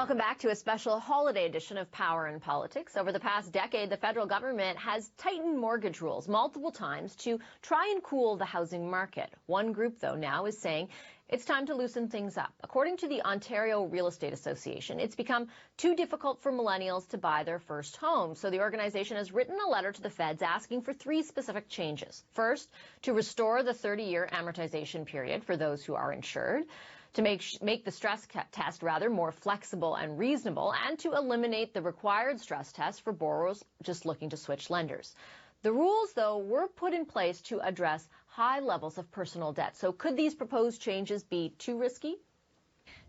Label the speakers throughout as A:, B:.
A: Welcome back to a special holiday edition of Power and Politics. Over the past decade, the federal government has tightened mortgage rules multiple times to try and cool the housing market. One group, though, now is saying it's time to loosen things up. According to the Ontario Real Estate Association, it's become too difficult for millennials to buy their first home. So the organization has written a letter to the feds asking for three specific changes. First, to restore the 30-year amortization period for those who are insured, to make the stress test more flexible and reasonable, and to eliminate the required stress test for borrowers just looking to switch lenders. The rules, though, were put in place to address high levels of personal debt. So could these proposed changes be too risky?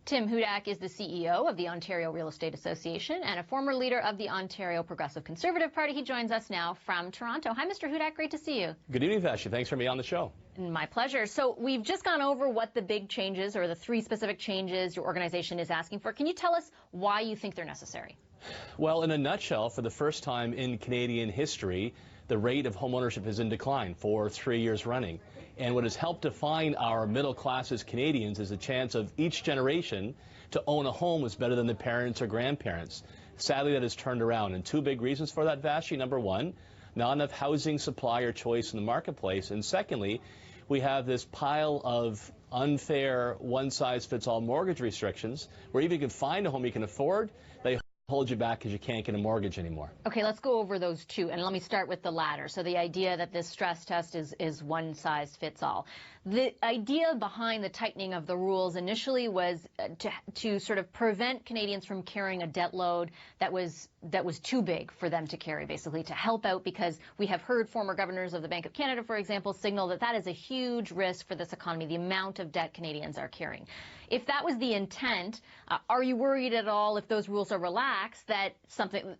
A: Tim Hudak is the CEO of the Ontario Real Estate Association and a former leader of the Ontario Progressive Conservative Party. He joins us now from Toronto. Hi, Mr. Hudak. Great to see you.
B: Good evening, Vassy. Thanks for being on the show.
A: My pleasure. So we've just gone over what the big changes or the three specific changes your organization is asking for. Can you tell us why you think they're necessary?
B: Well, in a nutshell, for the first time in Canadian history, the rate of homeownership is in decline for 3 years running. And what has helped define our middle class as Canadians is the chance of each generation to own a home was better than the parents or grandparents. Sadly, that has turned around. And two big reasons for that, Vassy. Number one, not enough housing supply or choice in the marketplace. And secondly, we have this pile of unfair one-size-fits-all mortgage restrictions where even if you can find a home you can afford, they hold you back because you can't get a mortgage anymore.
A: Okay, let's go over those two, and let me start with the latter. So the idea that this stress test is one size fits all. The idea behind the tightening of the rules initially was to sort of prevent Canadians from carrying a debt load that was too big for them to carry, basically to help out, because we have heard former governors of the Bank of Canada, for example, signal that that is a huge risk for this economy, the amount of debt Canadians are carrying. If that was the intent, are you worried at all if those rules are relaxed that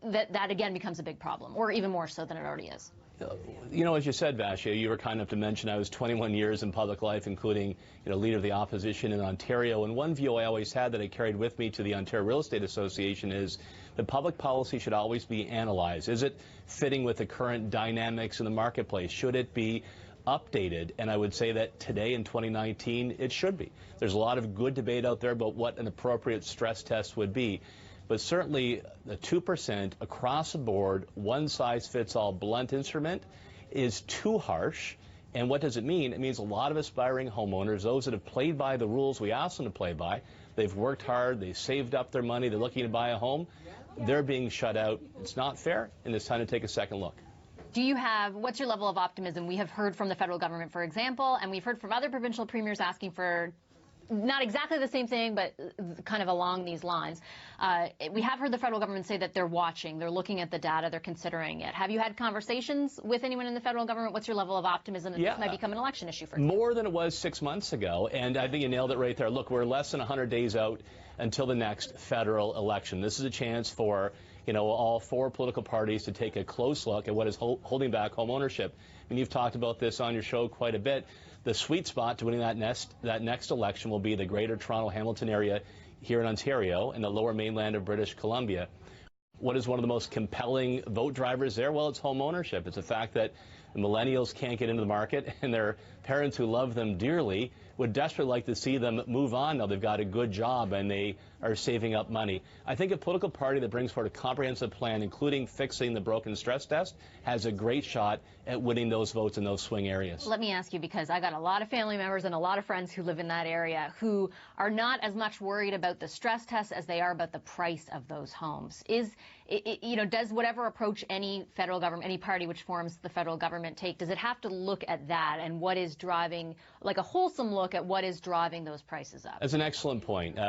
A: that again becomes a big problem, or even more so than it already is?
B: You know, as you said, Vassy, you were kind enough to mention I was 21 years in public life, including, leader of the opposition in Ontario. And one view I always had that I carried with me to the Ontario Real Estate Association is that public policy should always be analyzed. Is it fitting with the current dynamics in the marketplace? Should it be updated? And I would say that today in 2019, it should be. There's a lot of good debate out there about what an appropriate stress test would be. But certainly the 2% across the board, one-size-fits-all blunt instrument is too harsh. And what does it mean? It means a lot of aspiring homeowners, those that have played by the rules we asked them to play by, they've worked hard, they've saved up their money, they're looking to buy a home, they're being shut out. It's not fair, and it's time to take a second look.
A: What's your level of optimism? We have heard from the federal government, for example, and we've heard from other provincial premiers asking for not exactly the same thing, but kind of along these lines. We have heard the federal government say that they're watching, they're looking at the data, they're considering it. Have you had conversations with anyone in the federal government? What's your level of optimism that this might become an election issue for you?
B: More than it was 6 months ago, and I think you nailed it right there. Look, we're less than 100 days out until the next federal election. This is a chance for all four political parties to take a close look at what is holding back home ownership. And you've talked about this on your show quite a bit. The sweet spot to winning that next election will be the Greater Toronto-Hamilton area here in Ontario and the lower mainland of British Columbia. What is one of the most compelling vote drivers there? Well, it's home ownership. It's the fact that millennials can't get into the market, and their parents who love them dearly would desperately like to see them move on now they've got a good job and they are saving up money. I think a political party that brings forward a comprehensive plan, including fixing the broken stress test, has a great shot at winning those votes in those swing areas.
A: Let me ask you, because I got a lot of family members and a lot of friends who live in that area who are not as much worried about the stress test as they are about the price of those homes. Does whatever approach any federal government, any party which forms the federal government take, does it have to look at that and what is driving, like a wholesome look at what is driving those prices up?
B: That's an excellent point.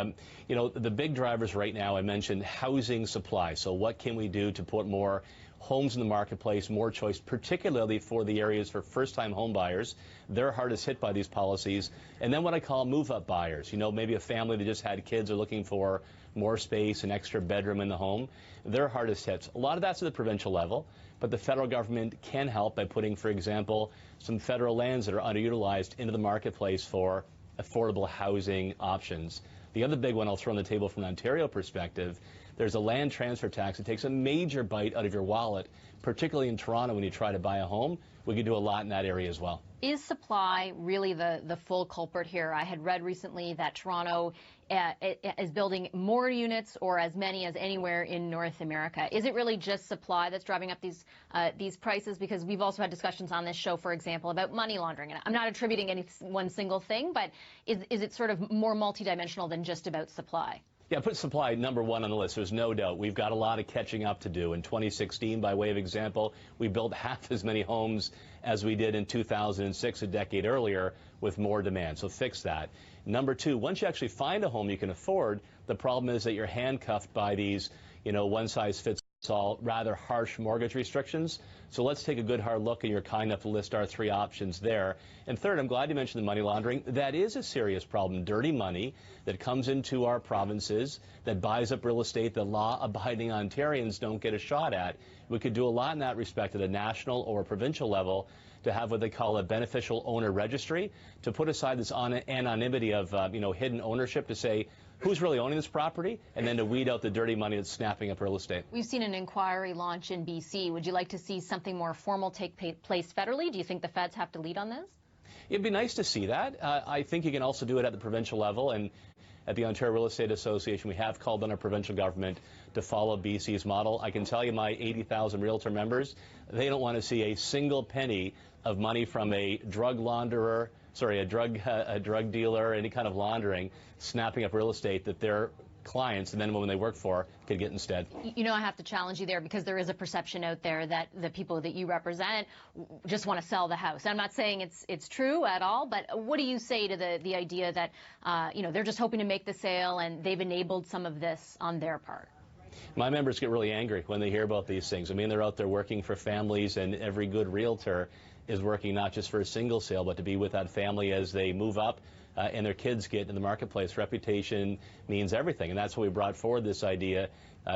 B: The big drivers right now, I mentioned housing supply. So what can we do to put more homes in the marketplace, more choice, particularly for the areas for first-time home buyers? They're hardest hit by these policies. And then what I call move-up buyers. Maybe a family that just had kids are looking for more space, an extra bedroom in the home. They're hardest hit. A lot of that's at the provincial level, but the federal government can help by putting, for example, some federal lands that are underutilized into the marketplace for affordable housing options. The other big one I'll throw on the table from an Ontario perspective, there's a land transfer tax that takes a major bite out of your wallet, particularly in Toronto when you try to buy a home. We could do a lot in that area as well.
A: Is supply really the full culprit here? I had read recently that Toronto is building more units or as many as anywhere in North America. Is it really just supply that's driving up these prices? Because we've also had discussions on this show, for example, about money laundering. And I'm not attributing any one single thing, but is it sort of more multidimensional than just about supply?
B: Yeah, put supply number one on the list. There's no doubt. We've got a lot of catching up to do. In 2016, by way of example, we built half as many homes as we did in 2006, a decade earlier, with more demand. So fix that. Number two, once you actually find a home you can afford, the problem is that you're handcuffed by these, one-size-fits-all, rather harsh mortgage restrictions. So let's take a good hard look, and you're kind enough to list our three options there. And third, I'm glad you mentioned the money laundering. That is a serious problem. Dirty money that comes into our provinces, that buys up real estate that law-abiding Ontarians don't get a shot at. We could do a lot in that respect at a national or provincial level to have what they call a beneficial owner registry, to put aside this anonymity of hidden ownership, to say who's really owning this property, and then to weed out the dirty money that's snapping up real estate.
A: We've seen an inquiry launch in BC. Would you like to see something more formal take place federally? Do you think the feds have to lead on this?
B: It'd be nice to see that. I think you can also do it at the provincial level, and at the Ontario Real Estate Association, we have called on our provincial government to follow BC's model. I can tell you my 80,000 realtor members, they don't want to see a single penny of money from a drug launderer, a drug dealer, any kind of laundering, snapping up real estate that their clients and then when they work for could get instead.
A: I have to challenge you there, because there is a perception out there that the people that you represent just want to sell the house. I'm not saying it's true at all, but what do you say to the idea that they're just hoping to make the sale and they've enabled some of this on their part?
B: My members get really angry when they hear about these things. I mean, they're out there working for families, and every good realtor is working not just for a single sale, but to be with that family as they move up and their kids get in the marketplace. Reputation means everything, and that's why we brought forward this idea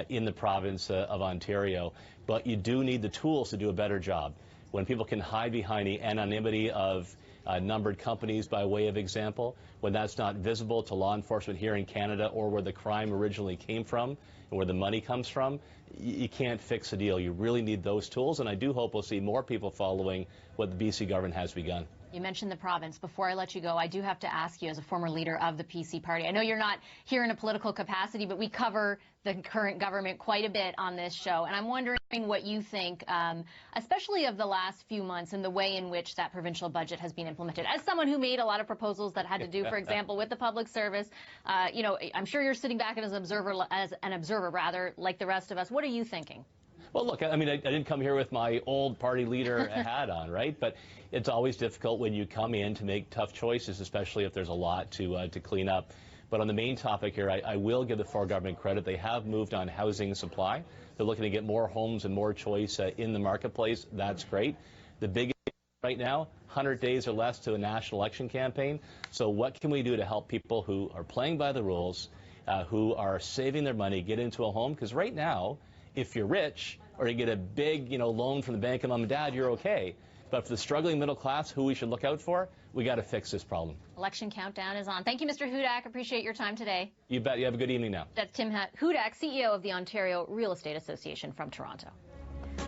B: in the province of Ontario. But you do need the tools to do a better job. When people can hide behind the anonymity of numbered companies, by way of example, when that's not visible to law enforcement here in Canada or where the crime originally came from and where the money comes from, you can't fix a deal. You really need those tools, and I do hope we'll see more people following what the BC government has begun.
A: You mentioned the province. Before I let you go, I do have to ask you, as a former leader of the PC party, I know you're not here in a political capacity, but we cover the current government quite a bit on this show, and I'm wondering what you think, especially of the last few months and the way in which that provincial budget has been implemented. As someone who made a lot of proposals that had to do, for example, with the public service, I'm sure you're sitting back as an observer, like the rest of us. What are you thinking?
B: Well, look, I mean, I didn't come here with my old party leader hat on, right? But it's always difficult when you come in to make tough choices, especially if there's a lot to clean up. But on the main topic here, I will give the federal government credit. They have moved on housing supply. They're looking to get more homes and more choice in the marketplace. That's great. The big issue right now, 100 days or less to a national election campaign. So what can we do to help people who are playing by the rules, who are saving their money, get into a home? Because right now, if you're rich or you get a big, loan from the bank of mom and dad, you're okay. But for the struggling middle class, who we should look out for, we got to fix this problem.
A: Election countdown is on. Thank you, Mr. Hudak. Appreciate your time today.
B: You bet. You have a good evening now.
A: That's Tim Hudak, CEO of the Ontario Real Estate Association from Toronto.